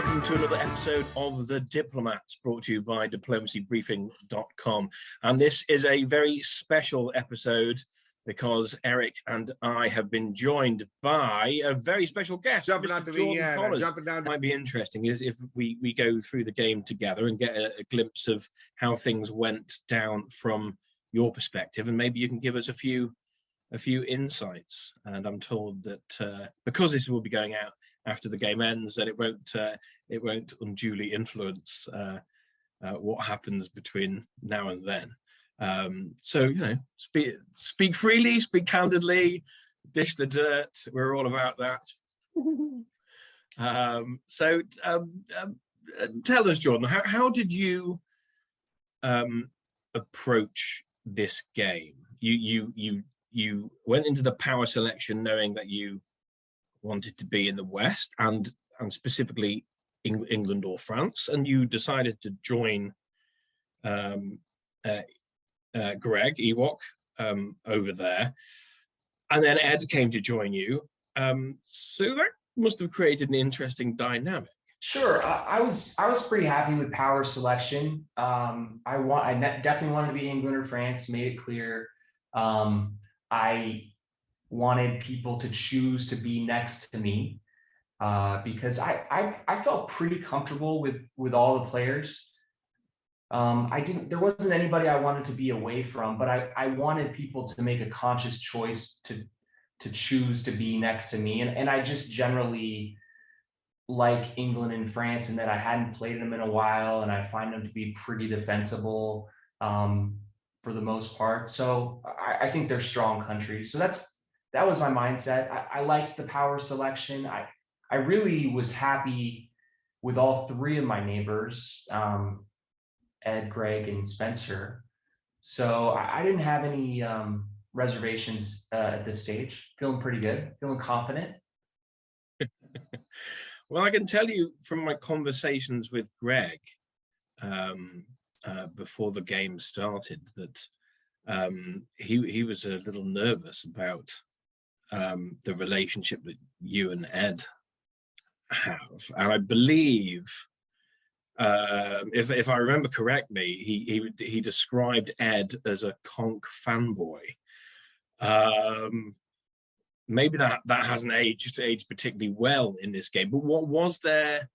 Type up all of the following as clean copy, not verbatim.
welcome to another episode of The Diplomats, brought to you by diplomacybriefing.com. And this is a very special episode because Eric and I have been joined by a very special guest. Jumping out jumping down. Might be interesting is if we go through the game together and get a glimpse of how things went down from your perspective, and maybe you can give us a few insights. And I'm told that because this will be going out after the game ends, that it won't unduly influence what happens between now and then. So speak freely, speak candidly, dish the dirt. We're all about that. Tell us, Jordan, how did you approach this game? You went into the power selection knowing that you wanted to be in the West and specifically England or France, and you decided to join Greg Ewok over there, and then Ed came to join you. So that must have created an interesting dynamic. Sure, I was pretty happy with power selection. I definitely wanted to be England or France. Made it clear. I wanted people to choose to be next to me because I felt pretty comfortable with all the players. There wasn't anybody I wanted to be away from, but I wanted people to make a conscious choice to choose to be next to me. And I just generally like England and France, and that I hadn't played them in a while, and I find them to be pretty defensible for the most part. So I think they're strong countries. So that was my mindset. I liked the power selection. I really was happy with all three of my neighbors, Ed, Greg, and Spencer. So I didn't have any reservations at this stage. Feeling pretty good, feeling confident. Well, I can tell you from my conversations with Greg before the game started that he was a little nervous about the relationship that you and Ed have, and I believe, if I remember correctly, he described Ed as a Conq fanboy. Maybe that hasn't aged particularly well in this game. But what was there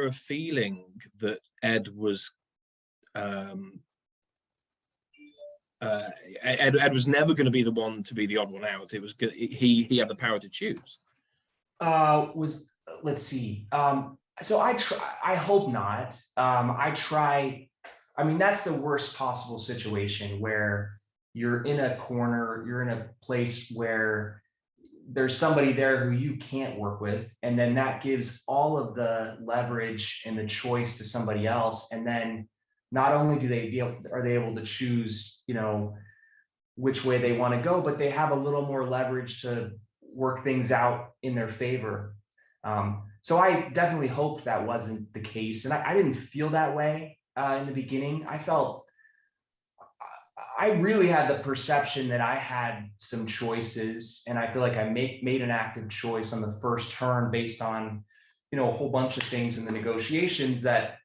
a feeling that Ed was Ed was never going to be the one to be the odd one out? It was he had the power to choose. Let's see. So I hope not. I mean, that's the worst possible situation where you're in a corner, you're in a place where there's somebody there who you can't work with, and then that gives all of the leverage and the choice to somebody else. And then not only are they able to choose, which way they want to go, but they have a little more leverage to work things out in their favor. So I definitely hoped that wasn't the case. And I didn't feel that way in the beginning. I really had the perception that I had some choices, and I feel like I made an active choice on the first turn based on, a whole bunch of things in the negotiations that,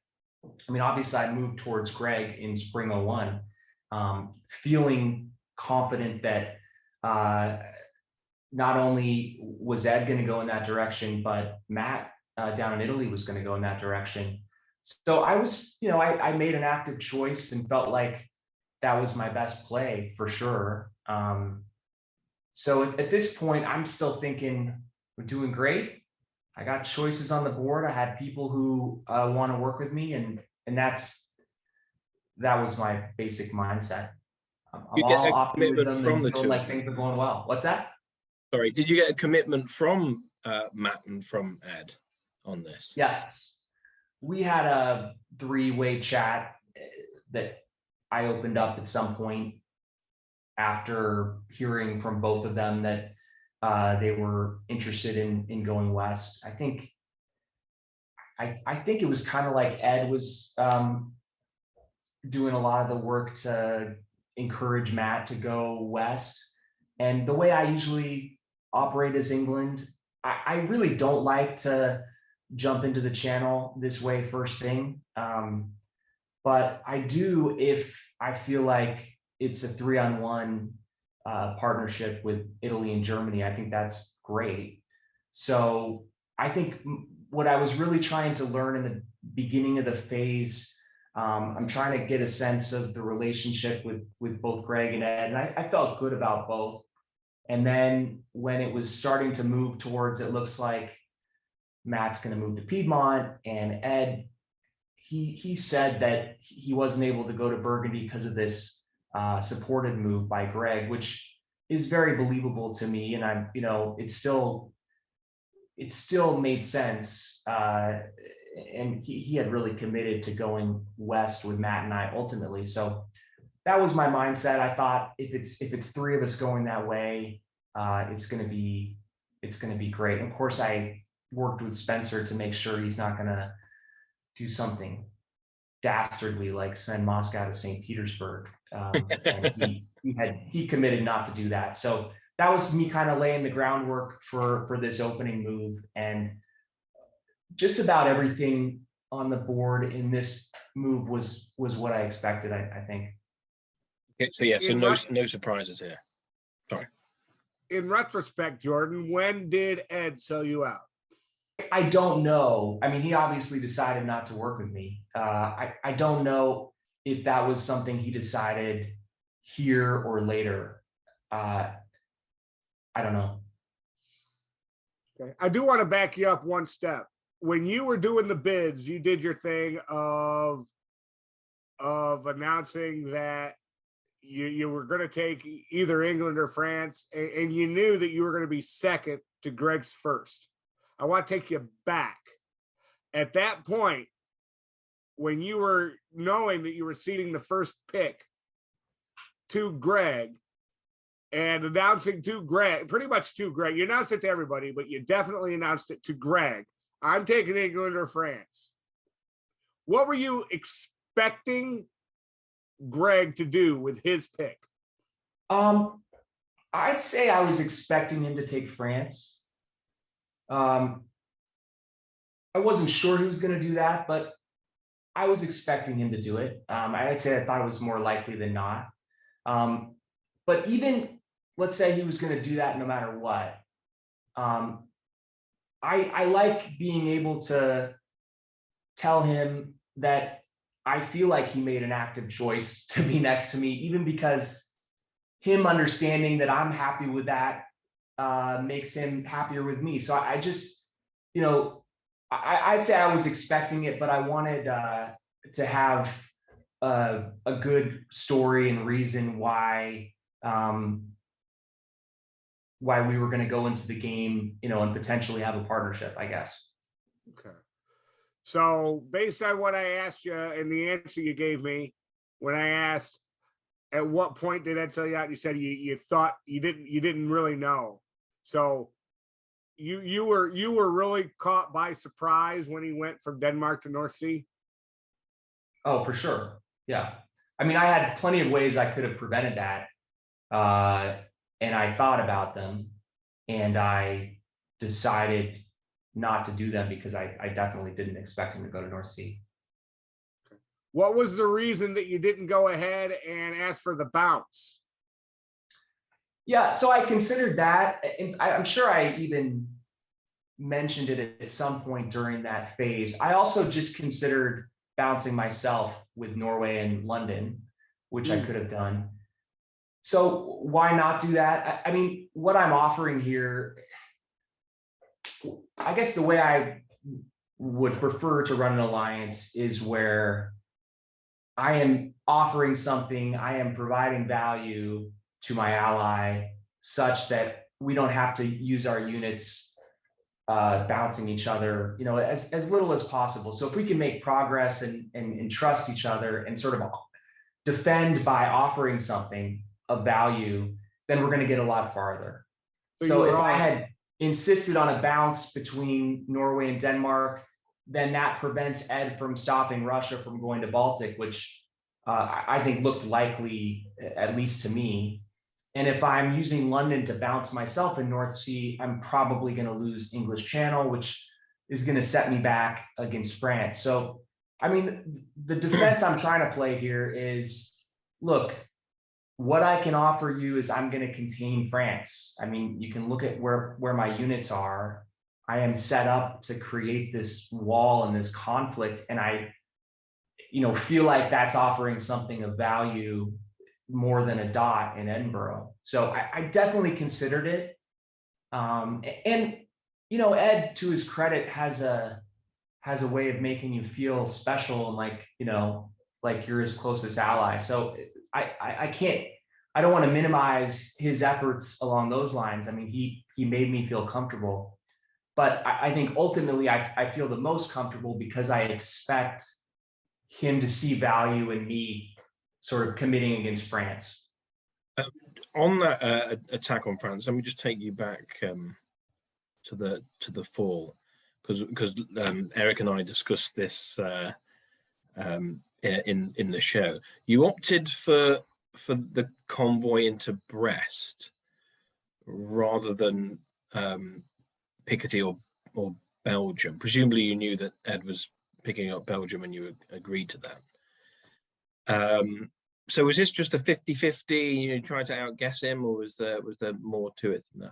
obviously I moved towards Greg in spring 01, feeling confident that not only was Ed going to go in that direction, but Matt down in Italy was going to go in that direction. So I was, I made an active choice and felt like that was my best play for sure. So at this point, I'm still thinking we're doing great. I got choices on the board. I had people who want to work with me, and that was my basic mindset. I'm all optimism and feeling like things are going well. What's that? Sorry, did you get a commitment from Matt and from Ed on this? Yes, we had a three-way chat that I opened up at some point after hearing from both of them that they were interested in going west. I think it was kind of like Ed was doing a lot of the work to encourage Matt to go west. And the way I usually operate as England, I really don't like to jump into the channel this way first thing. But I do if I feel like it's a 3-on-1 partnership with Italy and Germany. I think that's great. So I think what I was really trying to learn in the beginning of the phase, I'm trying to get a sense of the relationship with both Greg and Ed, and I felt good about both. And then when it was starting to move towards, it looks like Matt's going to move to Piedmont, and Ed, he said that he wasn't able to go to Burgundy because of this supported move by Greg, which is very believable to me. And I'm, it still made sense. And he had really committed to going west with Matt and I ultimately. So that was my mindset. I thought if it's three of us going that way, it's going to be great. And of course, I worked with Spencer to make sure he's not going to do something dastardly like send Moscow to St. Petersburg. And he committed not to do that. So that was me kind of laying the groundwork for this opening move, and just about everything on the board in this move was what I expected, I think. Okay, so yeah, so no surprises here. Sorry. In retrospect, Jordan, when did Ed sell you out? I don't know. I mean, he obviously decided not to work with me. I don't know if that was something he decided here or later. I don't know. Okay. I do want to back you up one step. When you were doing the bids, you did your thing of announcing that you were going to take either England or France, and you knew that you were going to be second to Greg's first. I want to take you back. At that point, when you were knowing that you were ceding the first pick to Greg and announcing to Greg, pretty much to Greg, you announced it to everybody, but you definitely announced it to Greg, I'm taking England or France. What were you expecting Greg to do with his pick? I'd say I was expecting him to take France. I wasn't sure he was going to do that, but I was expecting him to do it. I'd say I thought it was more likely than not. But even let's say he was going to do that no matter what. I like being able to tell him that I feel like he made an active choice to be next to me, even because him understanding that I'm happy with that makes him happier with me. So I just, I'd say I was expecting it, but I wanted to have a good story and reason why we were going to go into the game, and potentially have a partnership, I guess. Okay. So based on what I asked you and the answer you gave me, when I asked at what point did Ed sell you out, you said you thought you didn't really know. So you were really caught by surprise when he went from Denmark to North Sea? Oh, for sure. Yeah. I mean, I had plenty of ways I could have prevented that. And I thought about them, and I decided not to do them because I definitely didn't expect him to go to North Sea. What was the reason that you didn't go ahead and ask for the bounce? Yeah, so I considered that, and I'm sure I even mentioned it at some point during that phase. I also just considered bouncing myself with Norway and London, which I could have done. So why not do that? I mean, what I'm offering here, I guess the way I would prefer to run an alliance is where I am offering something, I am providing value to my ally such that we don't have to use our units bouncing each other, as little as possible. So if we can make progress and trust each other and sort of defend by offering something of value, then we're going to get a lot farther. So if I had insisted on a bounce between Norway and Denmark, then that prevents Ed from stopping Russia from going to Baltic, which I think looked likely, at least to me. And if I'm using London to bounce myself in North Sea, I'm probably going to lose English Channel, which is going to set me back against France. So, I mean, the defense I'm trying to play here is, look, what I can offer you is I'm going to contain France. I mean, you can look at where my units are. I am set up to create this wall and this conflict, and I, feel like that's offering something of value more than a dot in Edinburgh. So I definitely considered it. And Ed, to his credit, has a way of making you feel special and like you're his closest ally. So I don't want to minimize his efforts along those lines. I mean, he made me feel comfortable, but I think ultimately I feel the most comfortable because I expect him to see value in me sort of committing against France. On that attack on France, let me just take you back to the fall, because Eric and I discussed this in the show. You opted for the convoy into Brest rather than Picardy or Belgium. Presumably, you knew that Ed was picking up Belgium and you agreed to that. So was this just a 50-50, trying to outguess him, or was there more to it than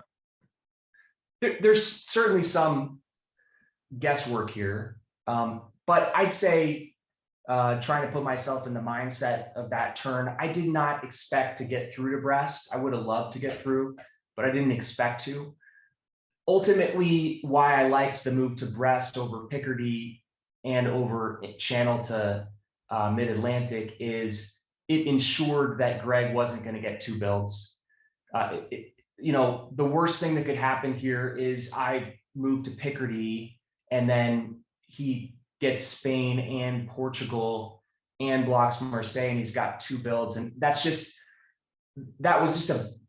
that? There's certainly some guesswork here, but I'd say trying to put myself in the mindset of that turn, I did not expect to get through to Brest. I would have loved to get through, but I didn't expect to. Ultimately, why I liked the move to Brest over Picardy and over Channel to Mid-Atlantic is it ensured that Greg wasn't going to get two builds. The worst thing that could happen here is I move to Picardy and then he gets Spain and Portugal and blocks Marseille, and he's got two builds. And so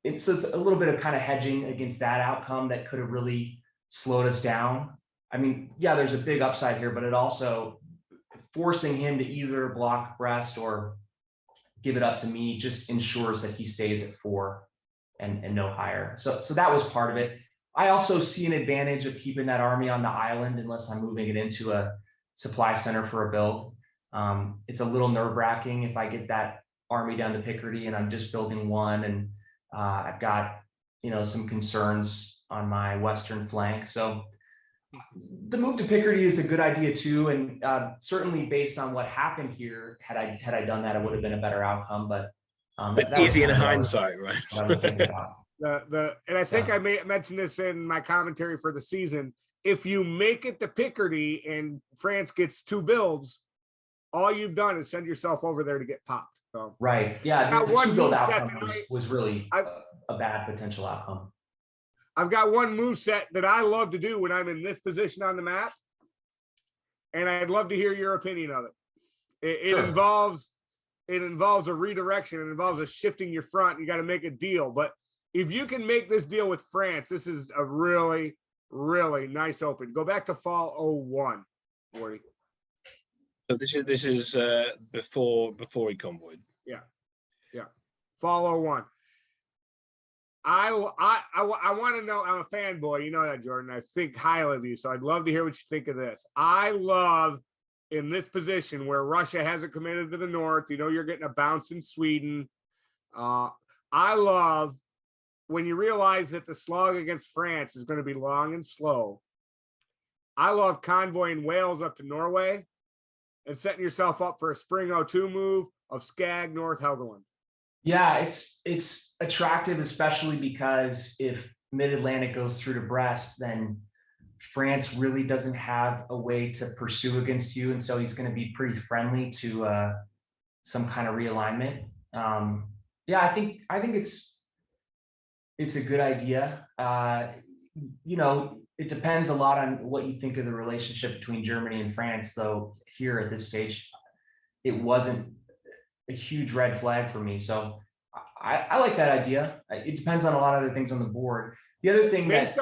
it's a little bit of kind of hedging against that outcome that could have really slowed us down. I mean, yeah, there's a big upside here, but it also forcing him to either block Brest or give it up to me just ensures that he stays at 4 and no higher. So that was part of it. I also see an advantage of keeping that army on the island unless I'm moving it into a supply center for a build. It's a little nerve-wracking if I get that army down to Picardy and I'm just building one, and I've got some concerns on my western flank. So the move to Picardy is a good idea too, and certainly based on what happened here, had I done that, it would have been a better outcome. But it's easy in hindsight, right? I was thinking about. And I think I may mention this in my commentary for the season. If you make it to Picardy and France gets two builds, all you've done is send yourself over there to get popped. So, right. Yeah. The two build outcome was really a bad potential outcome. I've got one move set that I love to do when I'm in this position on the map, and I'd love to hear your opinion of it. It involves a redirection. It involves a shifting your front. You got to make a deal. But if you can make this deal with France, this is a really, really nice open. Go back to fall 01, Wardy. So this is before he convoyed. Yeah. Fall 01. I want to know. I'm a fanboy, you know that, Jordan. I think highly of you, so I'd love to hear what you think of this. I love in this position where Russia hasn't committed to the north. You're getting a bounce in Sweden. I love when you realize that the slog against France is going to be long and slow. I love convoying Wales up to Norway and setting yourself up for a spring 02 move of Skag, North Helgoland. Yeah, it's attractive, especially because if Mid-Atlantic goes through to Brest, then France really doesn't have a way to pursue against you, and so he's going to be pretty friendly to some kind of realignment. Yeah, I think it's a good idea. It depends a lot on what you think of the relationship between Germany and France, though here at this stage, it wasn't a huge red flag for me. So I like that idea. It depends on a lot of other things on the board. The other thing based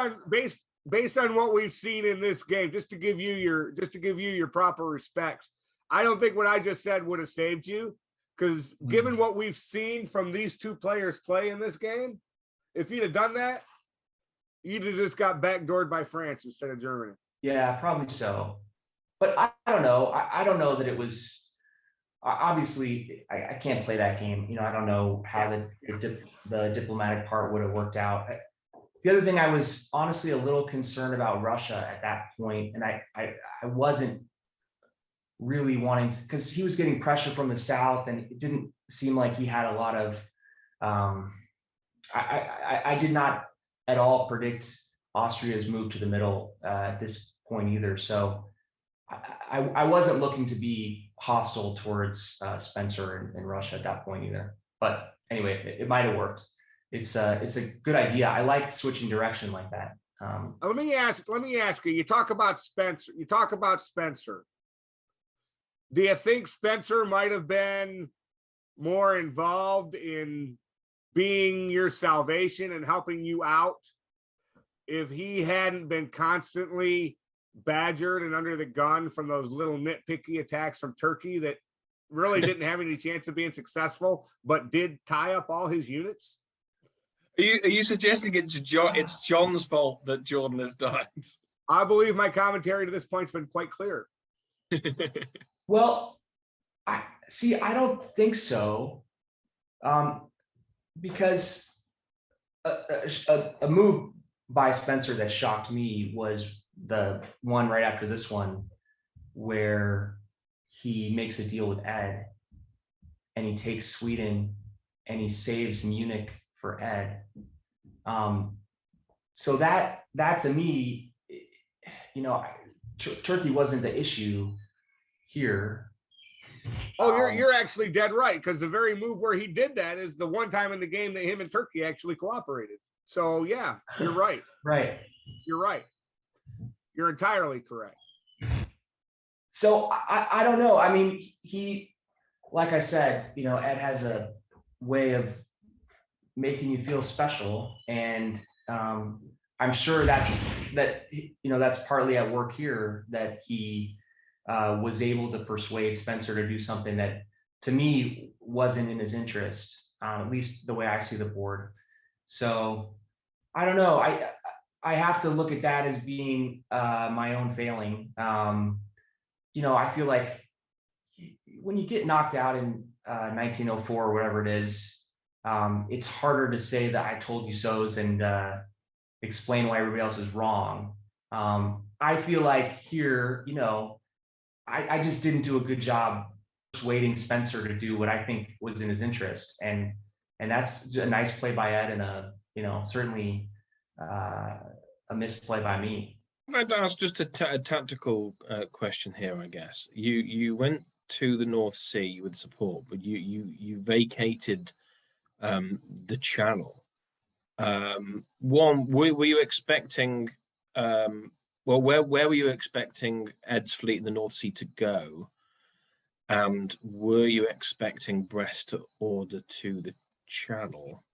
on what we've seen in this game, just to give you your proper respects, I don't think what I just said would have saved you, because given what we've seen from these two players play in this game, if you'd have done that, you'd have just got backdoored by France instead of Germany. Yeah, probably so. But I don't know. I don't know that it was. Obviously, I can't play that game. You know, I don't know how the diplomatic part would have worked out. The other thing, I was honestly a little concerned about Russia at that point, and I wasn't really wanting to, because he was getting pressure from the south, and it didn't seem like he had a lot of. I did not at all predict Austria's move to the middle at this point either. So I wasn't looking to be hostile towards Spencer and Russia at that point either. But anyway, it might have worked. It's a good idea. I like switching direction like that. Let me ask you. You talk about Spencer. Do you think Spencer might have been more involved in being your salvation and helping you out if he hadn't been constantly badgered and under the gun from those little nitpicky attacks from Turkey that really didn't have any chance of being successful, but did tie up all his units? Are you suggesting it's John's fault that Jordan has died? I believe my commentary to this point has been quite clear. Well, I don't think so, because a move by Spencer that shocked me was the one right after this one, where he makes a deal with Ed, and he takes Sweden, and he saves Munich for Ed. So that to me, you know, Turkey wasn't the issue here. Oh, you're actually dead right, because the very move where he did that is the one time in the game that him and Turkey actually cooperated. So yeah, you're right. Right. You're right. You're entirely correct. So I don't know. I mean, he, like I said, you know, Ed has a way of making you feel special, and I'm sure that's partly at work here, that he was able to persuade Spencer to do something that to me wasn't in his interest, at least the way I see the board. So I don't know. I have to look at that as being my own failing. You know, I feel like when you get knocked out in 1904 or whatever it is, it's harder to say that I told you so's and explain why everybody else is wrong. I feel like here, you know, I just didn't do a good job persuading Spencer to do what I think was in his interest, and that's a nice play by Ed, and certainly a misplay by me. I'd ask just a tactical question here, I guess. You went to the North Sea with support, but you vacated the Channel. One, were you expecting? Well, where were you expecting Ed's fleet in the North Sea to go? And were you expecting Brest to order to the Channel?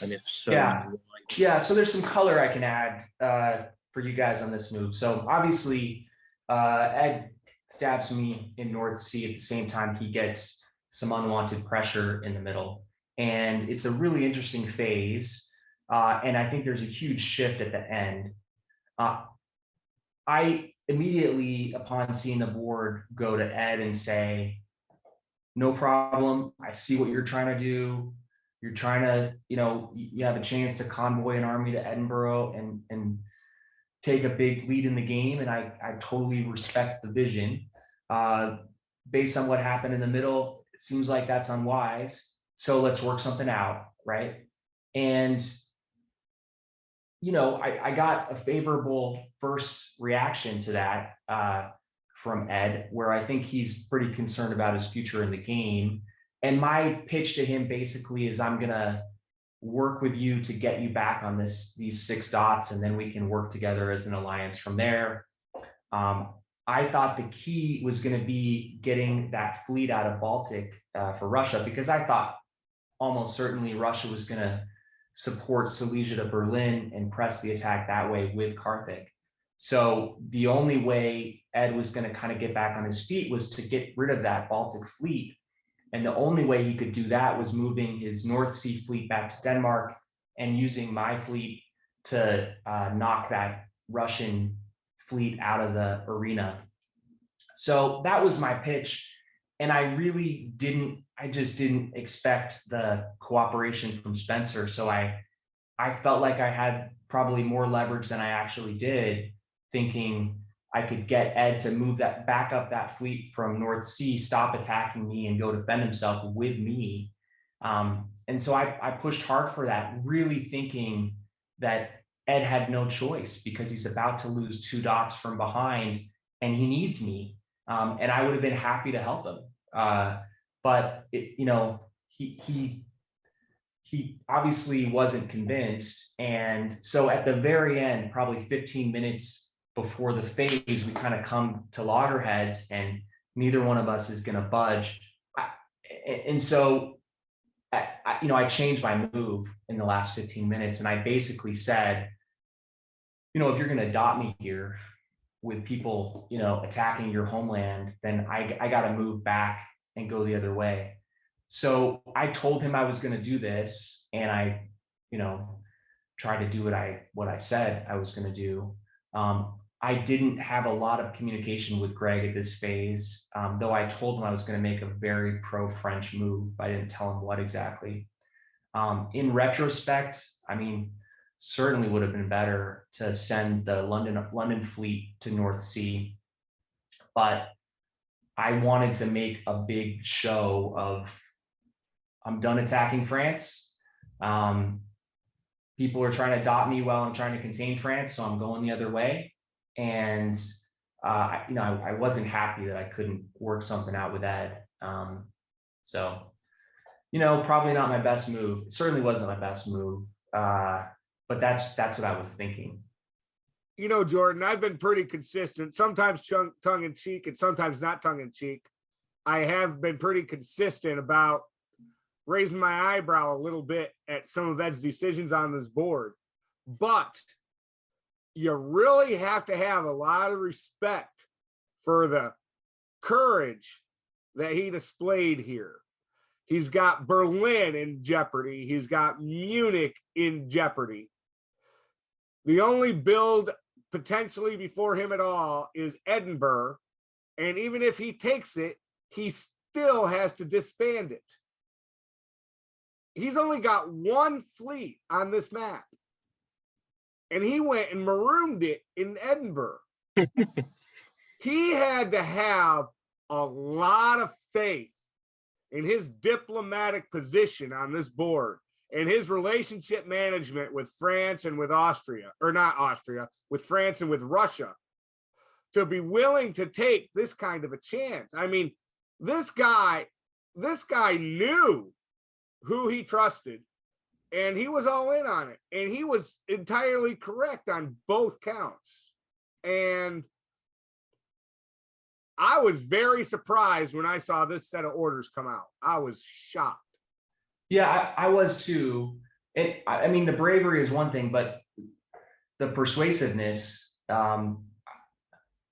And if so, yeah. So there's some color I can add for you guys on this move. So obviously, Ed stabs me in North Sea at the same time he gets some unwanted pressure in the middle, and it's a really interesting phase. And I think there's a huge shift at the end. I immediately, upon seeing the board, go to Ed and say, no problem. I see what you're trying to do. You're trying to, you have a chance to convoy an army to Edinburgh and take a big lead in the game. And I totally respect the vision. Based on what happened in the middle, it seems like that's unwise. So let's work something out, right? And I got a favorable first reaction to that from Ed, where I think he's pretty concerned about his future in the game. And my pitch to him basically is, I'm going to work with you to get you back on these 6 dots, and then we can work together as an alliance from there. I thought the key was going to be getting that fleet out of Baltic for Russia, because I thought almost certainly Russia was going to support Silesia to Berlin and press the attack that way with Carthage. So the only way Ed was going to kind of get back on his feet was to get rid of that Baltic fleet. And the only way he could do that was moving his North Sea fleet back to Denmark and using my fleet to knock that Russian fleet out of the arena. So that was my pitch. And I just didn't expect the cooperation from Spencer. So I felt like I had probably more leverage than I actually did, thinking I could get Ed to move that back up that fleet from North Sea, stop attacking me, and go defend himself with me. And so I pushed hard for that, really thinking that Ed had no choice because he's about to lose 2 dots from behind and he needs me. And I would have been happy to help him. But he obviously wasn't convinced. And so at the very end, probably 15 minutes before the phase, we kind of come to loggerheads and neither one of us is going to budge. And so I changed my move in the last 15 minutes. And I basically said, if you're going to dot me here with people, attacking your homeland, then I got to move back and go the other way. So I told him I was going to do this, and I, tried to do what I said I was going to do. I didn't have a lot of communication with Greg at this phase, though I told him I was going to make a very pro-French move. I didn't tell him what exactly. In retrospect, certainly would have been better to send the London fleet to North Sea, but I wanted to make a big show of, I'm done attacking France. People are trying to dot me while I'm trying to contain France, so I'm going the other way. And I wasn't happy that I couldn't work something out with Ed. So probably not my best move. It certainly wasn't my best move. But that's what I was thinking. Jordan, I've been pretty consistent, sometimes tongue in cheek and sometimes not tongue in cheek. I have been pretty consistent about raising my eyebrow a little bit at some of Ed's decisions on this board. But you really have to have a lot of respect for the courage that he displayed here. He's got Berlin in jeopardy. He's got Munich in jeopardy. The only build potentially before him at all is Edinburgh. And even if he takes it, he still has to disband it. He's only got 1 fleet on this map. And he went and marooned it in Edinburgh. He had to have a lot of faith in his diplomatic position on this board and his relationship management with France and with Austria, or not Austria, with France and with Russia, to be willing to take this kind of a chance. This guy knew who he trusted, and he was all in on it. And he was entirely correct on both counts. And I was very surprised when I saw this set of orders come out. I was shocked. Yeah, I was too. The bravery is one thing, but the persuasiveness, I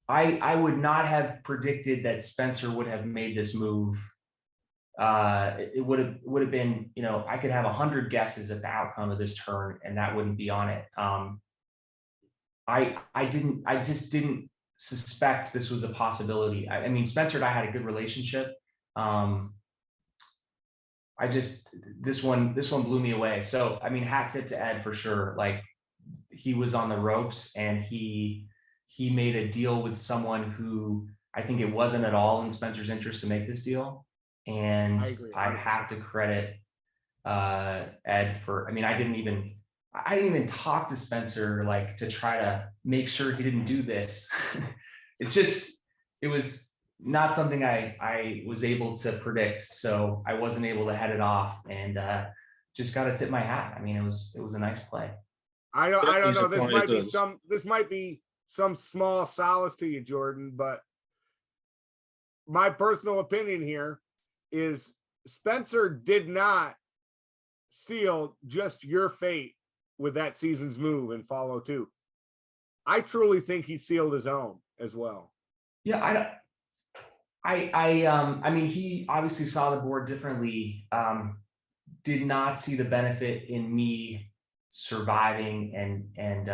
would not have predicted that Spencer would have made this move. It would have been, I could have 100 guesses at the outcome of this turn, and that wouldn't be on it. I just didn't suspect this was a possibility. Spencer and I had a good relationship. This one blew me away. So, hat tip to Ed for sure. Like, he was on the ropes, and he made a deal with someone who I think it wasn't at all in Spencer's interest to make this deal. And I have to credit Ed for, I didn't even talk to Spencer to try to make sure he didn't do this. It was not something I was able to predict. So I wasn't able to head it off, and just got to tip my hat. It was a nice play. I don't know. This might be some small solace to you, Jordan, but my personal opinion here is Spencer did not seal just your fate with that season's move in follow 2. I truly think he sealed his own as well. Yeah, he obviously saw the board differently. Did not see the benefit in me surviving and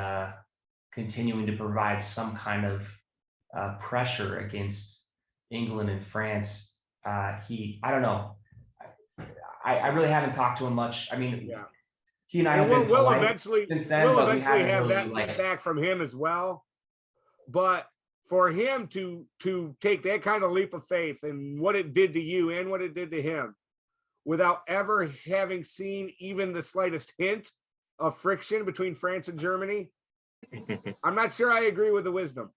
continuing to provide some kind of pressure against England and France. I don't know. I really haven't talked to him much. I mean, Yeah. he and I And have been we'll polite eventually since then, but we eventually haven't have really, that like, feedback from him as well. But for him to take that kind of leap of faith and what it did to you and what it did to him, without ever having seen even the slightest hint of friction between France and Germany, I'm not sure I agree with the wisdom.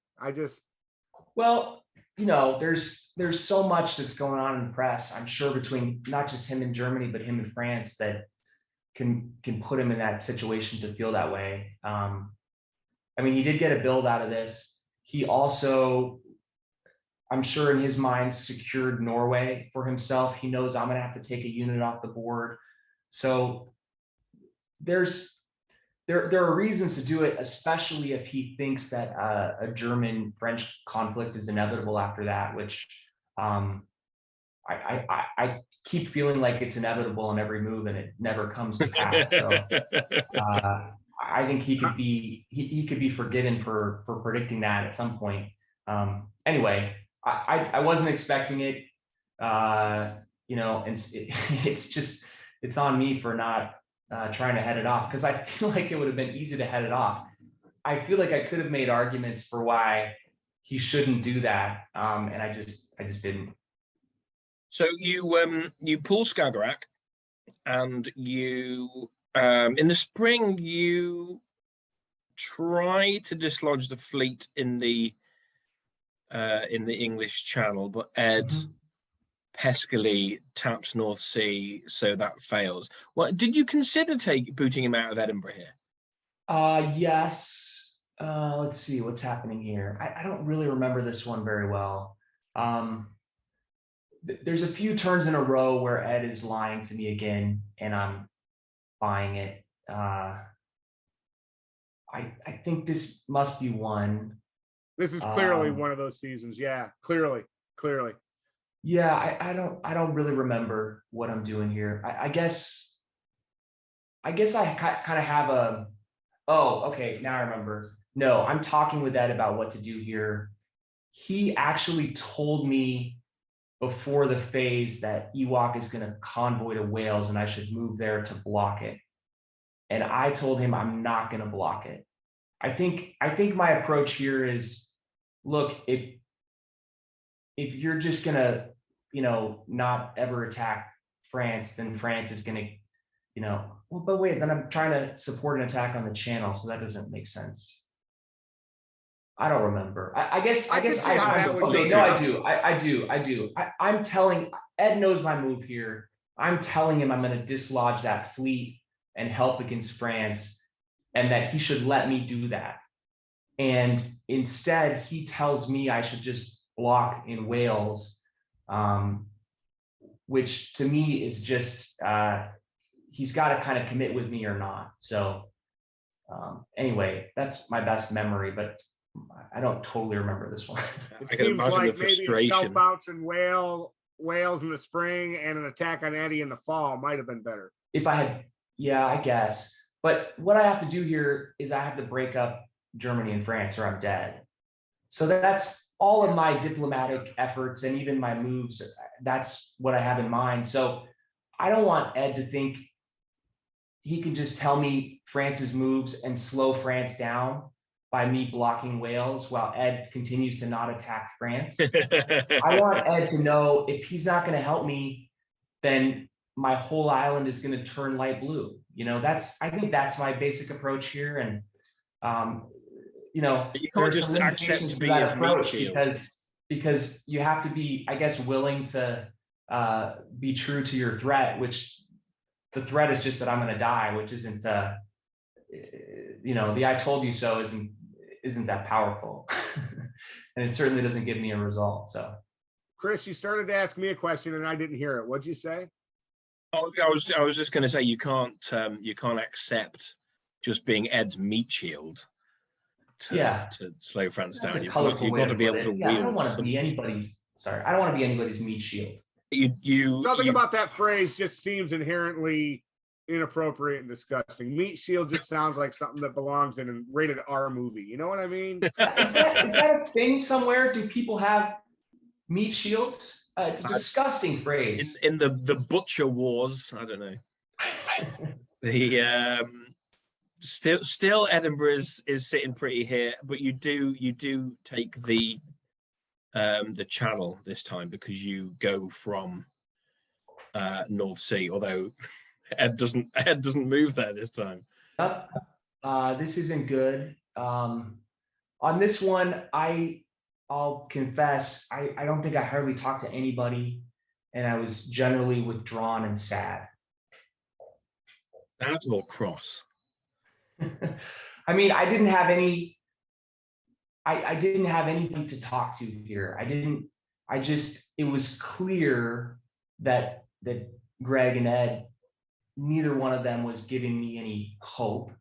well, you know, there's so much that's going on in the press, I'm sure, between not just him and Germany, but him and France, that can put him in that situation to feel that way. I mean, he did get a build out of this. He also, I'm sure in his mind, secured Norway for himself. He knows I'm going to have to take a unit off the board. So there are reasons to do it, especially if he thinks that a German-French conflict is inevitable after that, which I keep feeling like it's inevitable in every move, and it never comes to pass. So I think he could be forgiven for predicting that at some point. Anyway, I wasn't expecting it, you know, and it's on me for not trying to head it off, because I feel like it would have been easy to head it off. I feel like I could have made arguments for why he shouldn't do that, and I just didn't. So you pull Skagerrak, and you in the spring you try to dislodge the fleet in the English Channel, but Ed peskily taps North Sea, so that fails. Well, did you consider booting him out of Edinburgh here? Yes. Let's see what's happening here. I don't really remember this one very well. There's a few turns in a row where Ed is lying to me again, and I'm buying it. I think this must be one. This is clearly one of those seasons. Yeah, clearly. Yeah, I don't really remember what I'm doing here. I guess I kind of have a. Oh, okay. Now I remember. No, I'm talking with Ed about what to do here. He actually told me before the phase that Ewok is going to convoy to Wales and I should move there to block it. And I told him I'm not going to block it. I think my approach here is, look, if you're just going to, you know, not ever attack France, then France is going to, you know, well, but wait, then I'm trying to support an attack on the channel, so that doesn't make sense. I don't remember. I guess I remember. Okay, no, I do. I'm telling Ed knows my move here. I'm telling him I'm going to dislodge that fleet and help against France, and that he should let me do that. And instead, he tells me I should just block in Wales, which to me is just he's got to kind of commit with me or not. So anyway, that's my best memory, but I don't totally remember this one. It seems like maybe a self-bounce in Wales in the spring and an attack on Eddie in the fall might have been better. If I had, yeah, I guess. But what I have to do here is I have to break up Germany and France or I'm dead. So that's all of my diplomatic efforts and even my moves. That's what I have in mind. So I don't want Ed to think he can just tell me France's moves and slow France down by me blocking Wales while Ed continues to not attack France. I want Ed to know if he's not going to help me, then my whole island is going to turn light blue. You know, I think that's my basic approach here. And, you know, you can't just accept to be his meat shield, because you have to be, I guess, willing to be true to your threat, which the threat is just that I'm going to die, which isn't, you know, the I told you so isn't that powerful. And it certainly doesn't give me a result. So Chris, you started to ask me a question and I didn't hear it. What'd you say? I was just going to say you can't accept just being Ed's meat shield to slow France down. You've got to be able to wield. I don't want to be anybody's. Sorry, I don't want to be anybody's meat shield. Something about that phrase just seems inherently inappropriate and disgusting. Meat shield just sounds like something that belongs in a rated R movie. You know what I mean? Is that a thing somewhere? Do people have meat shields? It's a disgusting phrase. In the butcher wars, I don't know. The still Edinburgh is sitting pretty here, but you do take the channel this time because you go from North Sea, although Ed doesn't move there this time. This isn't good. On this one, I'll confess, I don't think I hardly talked to anybody, and I was generally withdrawn and sad. That's all cross. I mean, I didn't have any. I didn't have anybody to talk to here. It was clear that Greg and Ed, neither one of them was giving me any hope.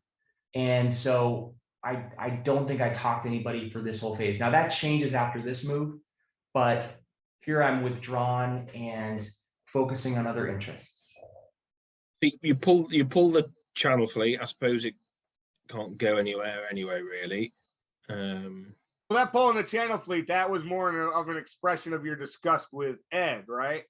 And so I don't think I talked to anybody for this whole phase. Now that changes after this move, but here I'm withdrawn and focusing on other interests. You pull the channel fleet. I suppose it can't go anywhere anyway, really. Well, that pulling the channel fleet, that was more of an expression of your disgust with Ed, right?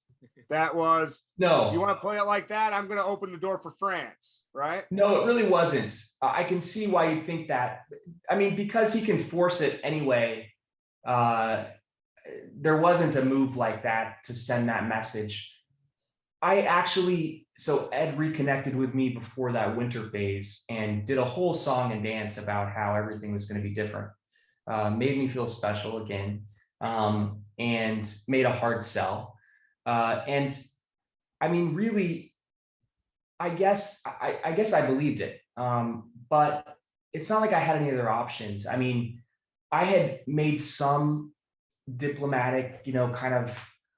That was, no. You want to play it like that? I'm going to open the door for France, right? No, it really wasn't. I can see why you'd think that. I mean, because he can force it anyway, there wasn't a move like that to send that message. So Ed reconnected with me before that winter phase and did a whole song and dance about how everything was going to be different. Made me feel special again, and made a hard sell. And I mean, really, I guess I believed it. But it's not like I had any other options. I mean, I had made some diplomatic, kind of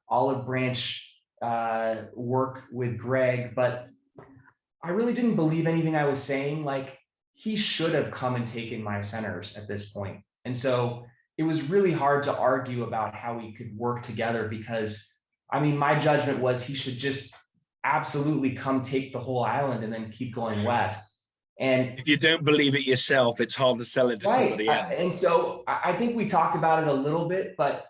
olive branch work with Greg, but I really didn't believe anything I was saying. Like, he should have come and taken my centers at this point. And so it was really hard to argue about how we could work together, because I mean, my judgment was he should just absolutely come take the whole island and then keep going west. And if you don't believe it yourself, it's hard to sell it to somebody else. And so I think we talked about it a little bit, but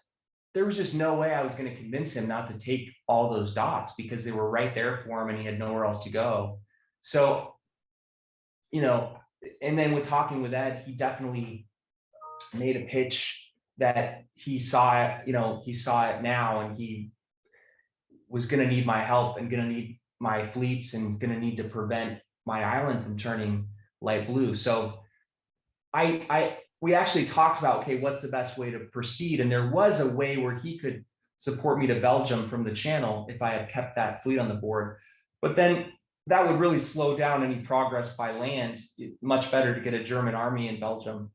there was just no way I was going to convince him not to take all those dots, because they were right there for him and he had nowhere else to go. So, and then with talking with Ed, he definitely made a pitch that he saw it, he saw it now, and he was going to need my help and going to need my fleets and going to need to prevent my island from turning light blue. So we actually talked about, okay, what's the best way to proceed? And there was a way where he could support me to Belgium from the channel if I had kept that fleet on the board. But then that would really slow down any progress by land. Much better to get a German army in Belgium.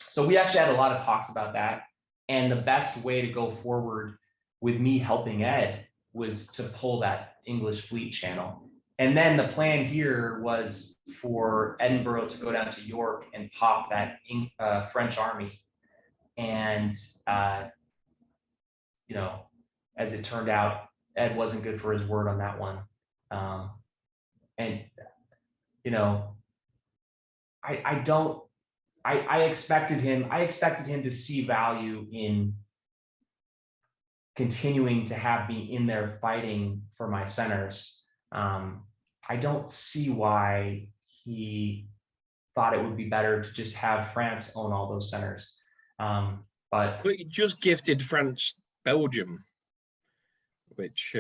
So we actually had a lot of talks about that. And the best way to go forward with me helping Ed was to pull that English fleet channel. And then the plan here was for Edinburgh to go down to York and pop that French army. And, as it turned out, Ed wasn't good for his word on that one. I expected him to see value in continuing to have me in there fighting for my centers. I don't see why he thought it would be better to just have France own all those centers. But you just gifted France Belgium, which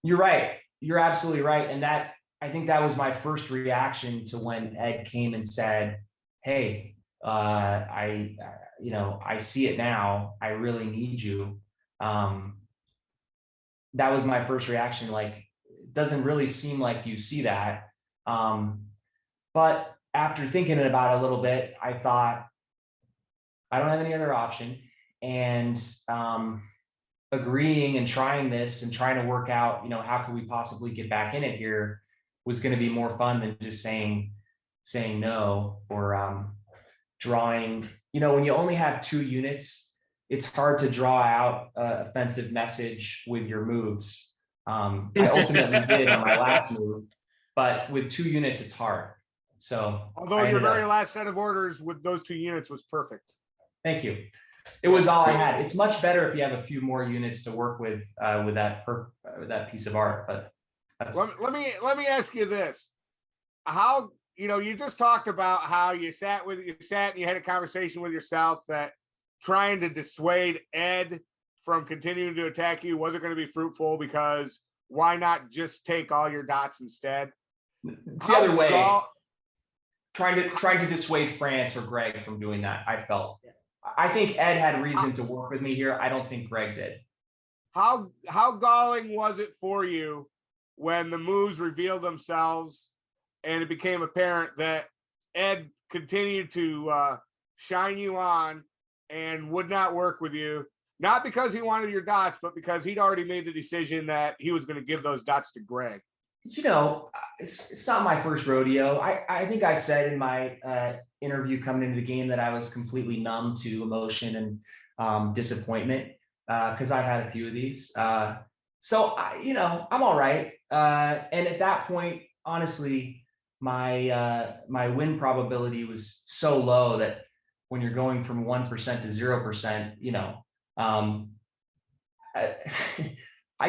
you're right. You're absolutely right. And I think that was my first reaction to when Ed came and said, hey, I see it now. I really need you. That was my first reaction. Like, it doesn't really seem like you see that. But after thinking about it a little bit, I thought, I don't have any other option. And agreeing and trying this and trying to work out, how could we possibly get back in it here was going to be more fun than just saying no, or drawing. When you only have 2 units, it's hard to draw out an offensive message with your moves. I ultimately did on my last move. but with 2 units, it's hard. So although your very last set of orders with those 2 units was perfect. Thank you. It was all I had. It's much better if you have a few more units to work with that piece of art. But that's... let me ask you this: how, you know, you just talked about how you sat and you had a conversation with yourself that trying to dissuade Ed from continuing to attack you wasn't going to be fruitful, because why not just take all your dots instead? It's the other way. Trying to dissuade France or Greg from doing that, I felt. I think Ed had reason to work with me here. I don't think Greg did. How galling was it for you when the moves revealed themselves and it became apparent that Ed continued to shine you on and would not work with you, not because he wanted your dots, but because he'd already made the decision that he was going to give those dots to Greg? You know, it's not my first rodeo. I think I said in my interview coming into the game that I was completely numb to emotion and disappointment, because I've had a few of these. So you know, I'm all right. And at that point, honestly, my win probability was so low that when you're going from 1% to 0%, you know, I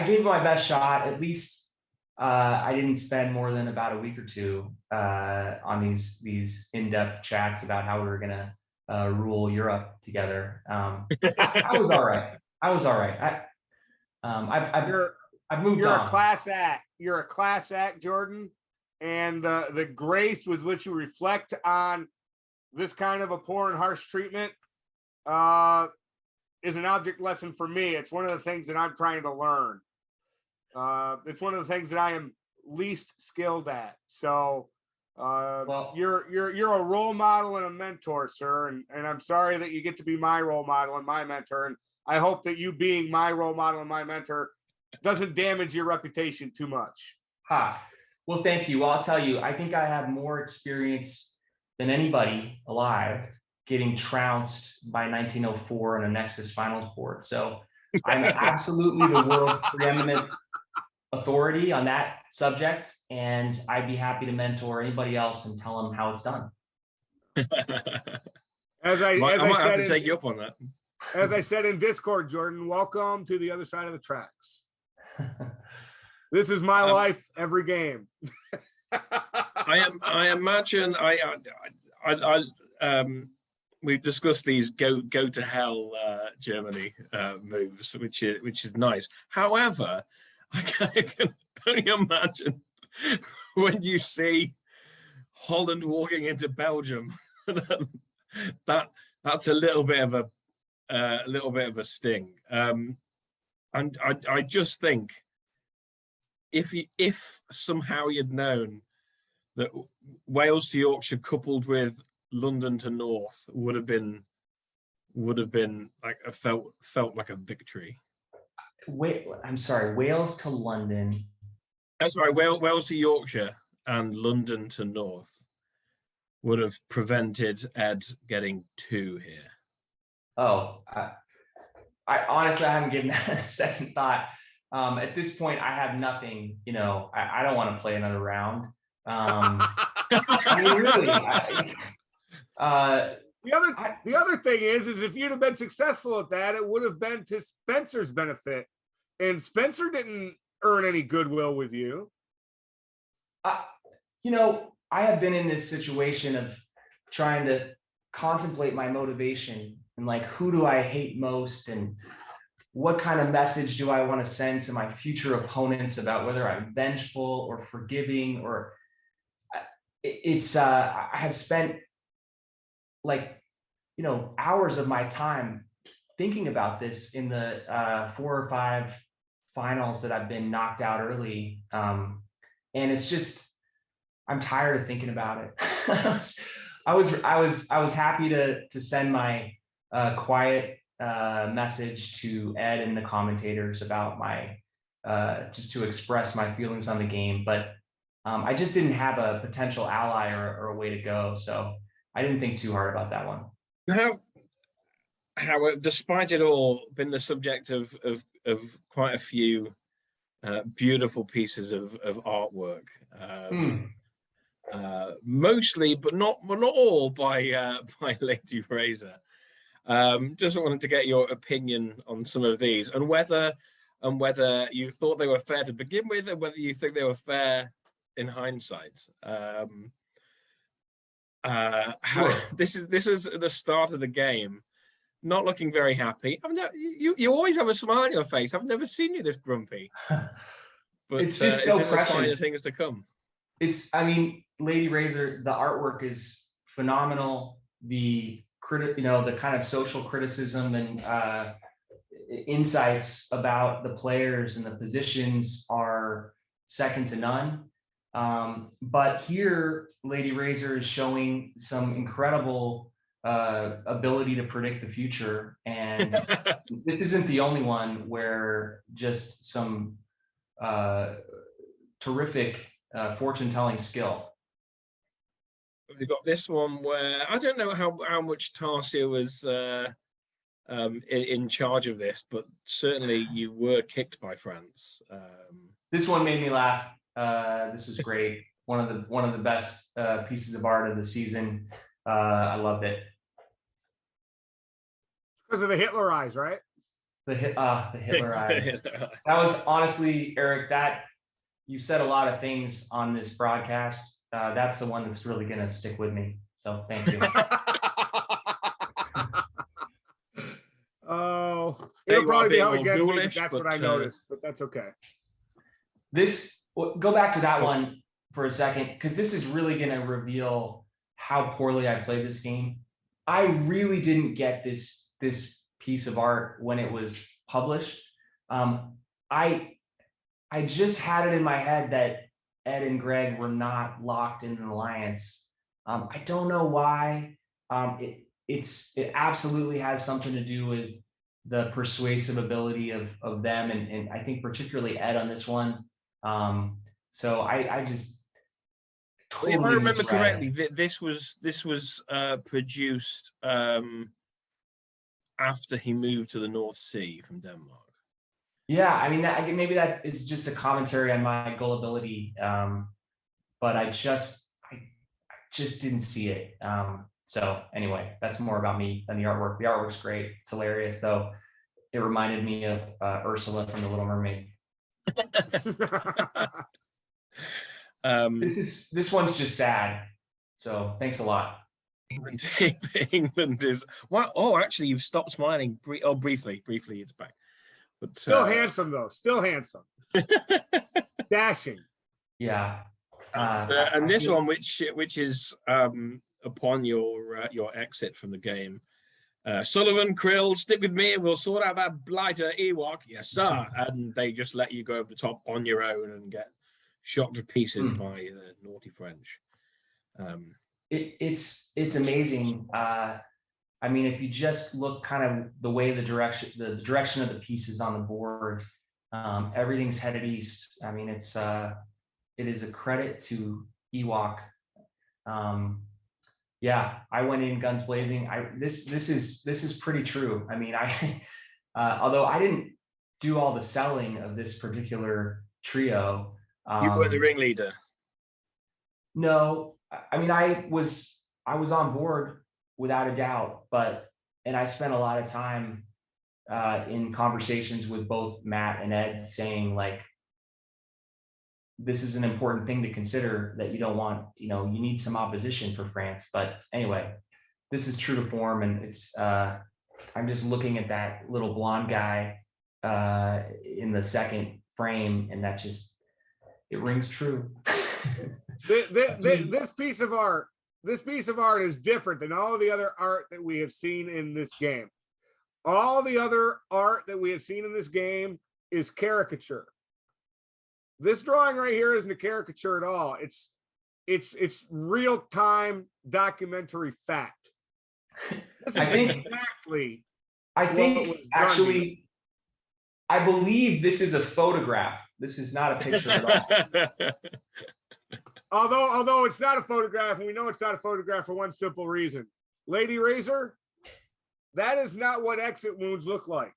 gave my best shot. At least I didn't spend more than about a week or two on these in-depth chats about how we were gonna rule Europe together. I was all right. I've moved on. You're a class act. You're a class act, Jordan, and the grace with which you reflect on this kind of a poor and harsh treatment is an object lesson for me. It's one of the things that I'm trying to learn. It's one of the things that I am least skilled at. So well, you're a role model and a mentor, sir. And I'm sorry that you get to be my role model and my mentor. And I hope that you being my role model and my mentor doesn't damage your reputation too much. Well, thank you. Well, I'll tell you, I think I have more experience than anybody alive getting trounced by 1904 on a Nexus finals board. So I'm absolutely the world's preeminent authority on that subject, and I'd be happy to mentor anybody else and tell them how it's done. I might have to take you up on that. As I said in Discord, Jordan, welcome to the other side of the tracks. This is my life every game. I imagine we've discussed these go to hell Germany moves, which is nice. However, I can only imagine when you see Holland walking into Belgium, that's a little bit of a sting. And I just think if somehow you'd known that Wales to Yorkshire coupled with London to North would have been like felt like a victory. Wait, I'm sorry, Wales to London. That's right, Wales to Yorkshire and London to North would have prevented Ed getting 2 here. Oh, I honestly, I haven't given that a second thought. At this point, I have nothing, you know, I don't want to play another round. I mean, really, the other thing is if you'd have been successful at that, it would have been to Spencer's benefit, and Spencer didn't earn any goodwill with you. You know, I have been in this situation of trying to contemplate my motivation and like, who do I hate most, and what kind of message do I want to send to my future opponents about whether I'm vengeful or forgiving, or it's I have spent like, you know, hours of my time thinking about this in the 4 or 5 finals that I've been knocked out early. And it's just, I'm tired of thinking about it. I was happy to send my quiet message to Ed and the commentators about my just to express my feelings on the game, but I just didn't have a potential ally or a way to go, so I didn't think too hard about that one. You have, despite it all, been the subject of quite a few beautiful pieces of artwork. Mm. Mostly, but not all, by Lady Razor. Just wanted to get your opinion on some of these, and whether you thought they were fair to begin with, and whether you think they were fair in hindsight. Sure. This is the start of the game. Not looking very happy. You always have a smile on your face. I've never seen you this grumpy. But It's just is so this a sign prescient. of things to come? I mean, Lady Razor, the artwork is phenomenal. The the kind of social criticism and insights about the players and the positions are second to none. But here, Lady Razor is showing some incredible ability to predict the future. And this isn't the only one where just some terrific fortune-telling skill. We've got this one where I don't know how much Tarsia was in charge of this, but certainly you were kicked by France. This one made me laugh. This was great. One of the best pieces of art of the season. I loved it. Because of the Hitler eyes, right? The Hitler eyes. That was honestly, Eric, that you said a lot of things on this broadcast. That's the one that's really going to stick with me. So thank you. Oh, it'll probably be held against me, but that's what I noticed. But that's okay. Go back to that one for a second, because this is really going to reveal how poorly I played this game. I really didn't get this piece of art when it was published. I just had it in my head that Ed and Greg were not locked in an alliance. I don't know why. It absolutely has something to do with the persuasive ability of them, and I think particularly Ed on this one. So I just totally, if I remember correctly, this was produced after he moved to the North Sea from Denmark. Yeah, I mean, maybe that is just a commentary on my gullibility, but I just didn't see it. So anyway, that's more about me than the artwork. The artwork's great. It's hilarious, though. It reminded me of Ursula from The Little Mermaid. This one's just sad. So thanks a lot. England is actually, you've stopped smiling. Briefly, it's back. But still handsome though. Still handsome. Dashing. Yeah. And this one, which is upon your exit from the game. Sullivan, Krill, stick with me and we'll sort out that blighter Ewok. Yes, sir. And they just let you go over the top on your own and get shot to pieces by the naughty French. It's amazing. I mean, if you just look kind of the way the direction of the pieces on the board, everything's headed east. I mean, it is a credit to Ewok. Yeah, I went in guns blazing. This is pretty true. I mean, although I didn't do all the selling of this particular trio. You were the ringleader. No, I mean, I was on board without a doubt, and I spent a lot of time in conversations with both Matt and Ed saying, like, this is an important thing to consider, that you don't want, you need some opposition for France. But anyway, this is true to form. And it's, I'm just looking at that little blonde guy in the second frame, and that just, it rings true. This piece of art is different than all the other art that we have seen in this game. All the other art that we have seen in this game is caricature. This drawing right here isn't a caricature at all. It's real-time documentary fact. This is exactly. I think actually, I believe this is a photograph. This is not a picture at all. Although it's not a photograph, and we know it's not a photograph for one simple reason. Lady Razor, that is not what exit wounds look like.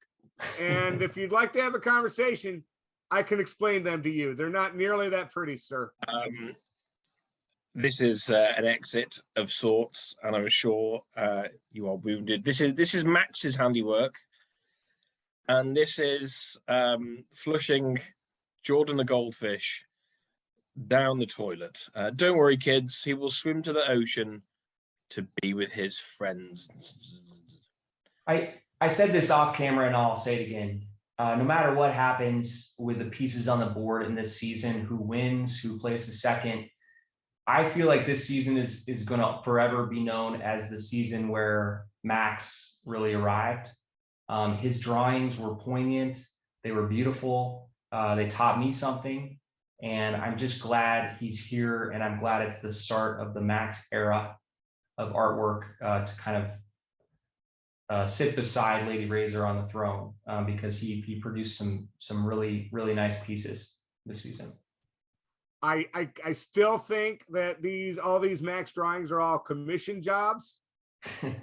And if you'd like to have a conversation, I can explain them to you. They're not nearly that pretty, sir. This is an exit of sorts, and I'm sure you are wounded. This is Max's handiwork, and this is flushing Jordan the goldfish down the toilet. Don't worry, kids. He will swim to the ocean to be with his friends. I said this off camera, and I'll say it again. No matter what happens with the pieces on the board in this season, who wins, who places second, I feel like this season is going to forever be known as the season where Max really arrived. His drawings were poignant. They were beautiful. They taught me something. And I'm just glad he's here. And I'm glad it's the start of the Max era of artwork to kind of sit beside Lady Razor on the throne, because he produced some really, really nice pieces this season. I still think that all these Max drawings are all commission jobs.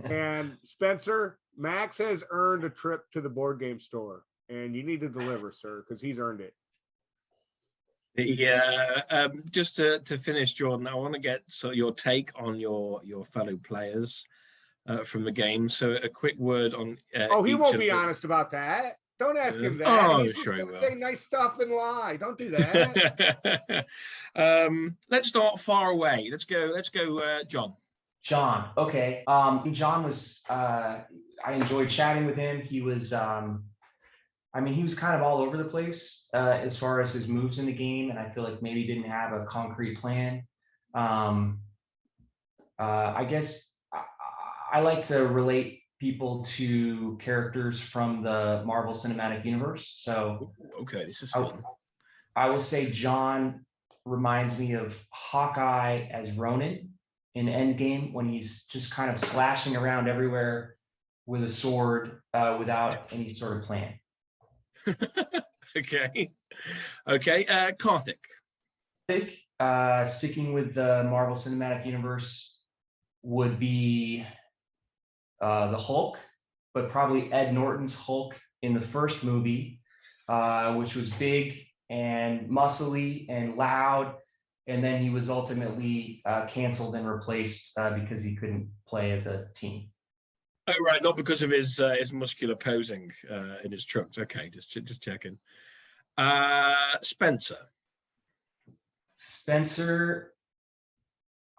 And Spencer, Max has earned a trip to the board game store, and you need to deliver, sir, because he's earned it. Yeah, just to finish, Jordan, I want to get your take on your fellow players from the game. So a quick word on. He won't be honest about that. Don't ask him that. Oh, He's sure just he will. say nice stuff and lie. Don't do that. Let's start far away. Let's go, John. John. Okay. John was, I enjoyed chatting with him. He was, he was kind of all over the place as far as his moves in the game. And I feel like maybe didn't have a concrete plan. I guess I like to relate people to characters from the Marvel Cinematic Universe. So, okay, this is fun. I will say John reminds me of Hawkeye as Ronin in Endgame, when he's just kind of slashing around everywhere with a sword without any sort of plan. Okay. Karthik. Sticking with the Marvel Cinematic Universe would be the Hulk, but probably Ed Norton's Hulk in the first movie, which was big and muscly and loud. And then he was ultimately canceled and replaced because he couldn't play as a team. Oh, right. Not because of his muscular posing in his trucks. Okay, just checking. Spencer,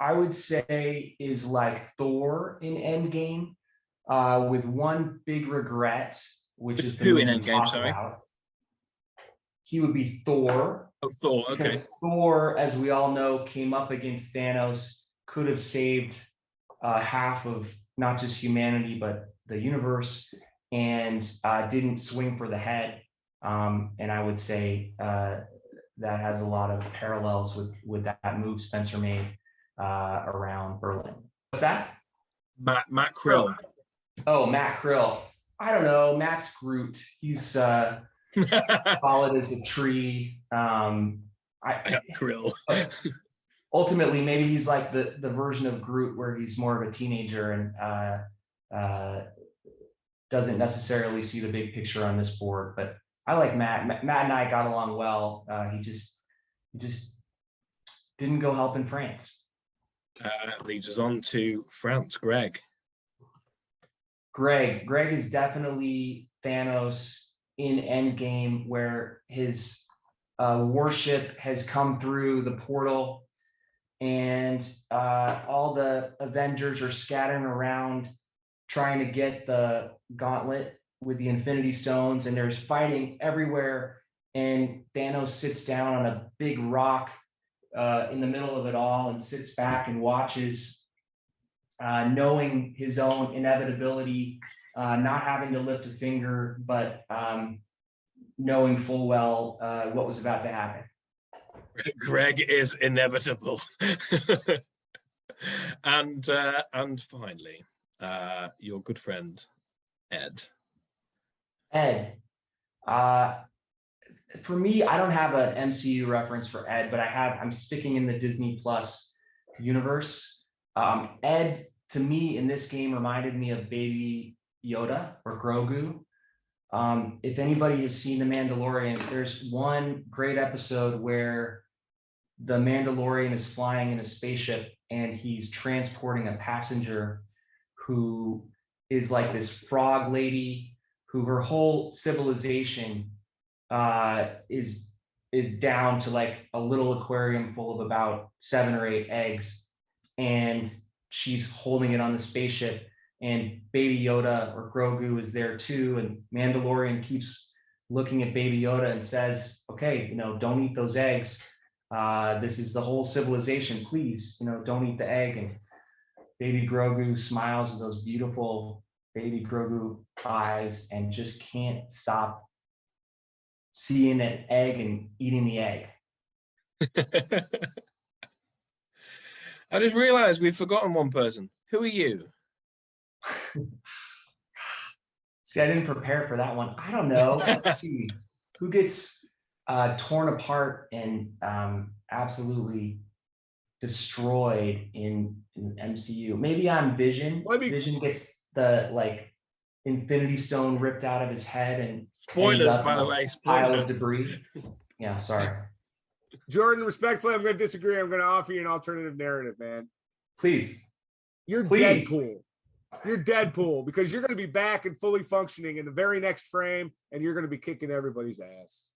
I would say, is like Thor in Endgame, with one big regret, which is the who in Endgame? Sorry, about. He would be Thor. Oh, Thor. Okay. Because Thor, as we all know, came up against Thanos, could have saved half of not just humanity but the universe, and didn't swing for the head. And I would say that has a lot of parallels with that move Spencer made around Berlin. What's that? Matt Krill. Oh, Matt Krill. I don't know. Matt's Groot. He's solid as a tree. Krill. Ultimately, maybe he's like the version of Groot where he's more of a teenager and doesn't necessarily see the big picture on this board. But I like Matt. Matt and I got along well. He just didn't go help in France. Leads us on to France. Greg is definitely Thanos in Endgame, where his warship has come through the portal, and all the Avengers are scattering around trying to get the gauntlet with the Infinity Stones, and there's fighting everywhere. And Thanos sits down on a big rock in the middle of it all and sits back and watches, knowing his own inevitability, not having to lift a finger, but knowing full well what was about to happen. Greg is inevitable. And finally, your good friend Ed. For me, I don't have an MCU reference for Ed, but I'm sticking in the Disney Plus universe. Ed, to me, in this game, reminded me of Baby Yoda or Grogu. If anybody has seen The Mandalorian, there's one great episode where the Mandalorian is flying in a spaceship and he's transporting a passenger who is like this frog lady who her whole civilization is down to like a little aquarium full of about 7 or 8 eggs, and she's holding it on the spaceship, and Baby Yoda or Grogu is there too, and Mandalorian keeps looking at Baby Yoda and says, okay, don't eat those eggs. This is the whole civilization, please, don't eat the egg. And Baby Grogu smiles with those beautiful Baby Grogu eyes and just can't stop seeing an egg and eating the egg. I just realized we've forgotten one person. Who are you? See, I didn't prepare for that one. I don't know. Let's see. Who gets torn apart and absolutely destroyed in MCU? Maybe I'm Vision. Vision gets the Infinity Stone ripped out of his head and spoilers, by the way, pile of debris. Yeah, sorry. Jordan, respectfully, I'm going to disagree. I'm going to offer you an alternative narrative, man. Please. You're Deadpool. You're Deadpool, because you're going to be back and fully functioning in the very next frame, and you're going to be kicking everybody's ass.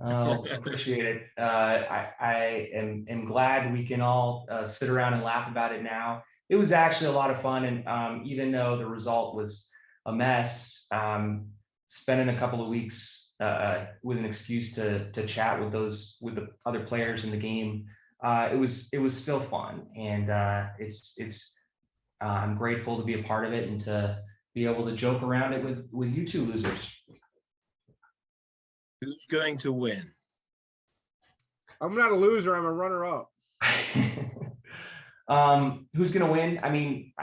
Oh, appreciate it. I am glad we can all sit around and laugh about it now. It was actually a lot of fun, and even though the result was a mess, spending a couple of weeks with an excuse to chat with the other players in the game, it was still fun, and I'm grateful to be a part of it and to be able to joke around it with you two losers. Who's going to win? I'm not a loser. I'm a runner-up. Who's going to win? I mean,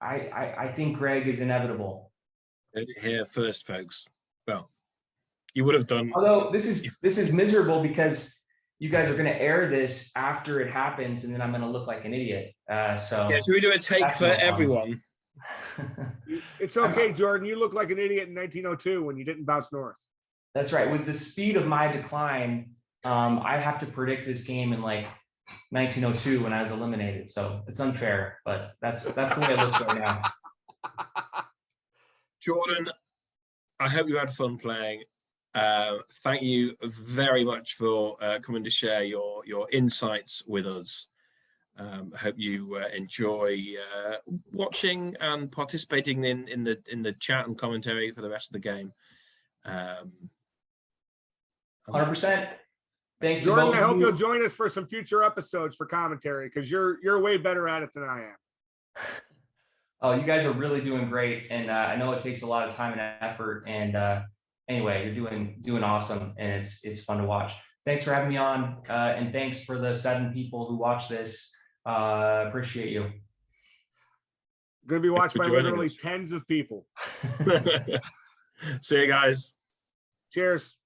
I think Greg is inevitable. Heard it here first, folks. Well, you would have done. Although this is miserable because you guys are going to air this after it happens, and then I'm going to look like an idiot. So yeah, should we do a take for everyone? It's okay, Jordan. You look like an idiot in 1902 when you didn't bounce north. That's right. With the speed of my decline, I have to predict this game in 1902 when I was eliminated. So it's unfair, but that's the way it looks right now. Jordan, I hope you had fun playing. Thank you very much for coming to share your insights with us. I hope you enjoy watching and participating in the chat and commentary for the rest of the game. 100%. Thanks, Jordan. I hope you'll join us for some future episodes for commentary, because you're way better at it than I am. Oh, you guys are really doing great, and I know it takes a lot of time and effort. And anyway, you're doing awesome, and it's fun to watch. Thanks for having me on, and thanks for the 7 people who watch this. Appreciate you. Going to be watched by literally tens of people. See you guys. Cheers.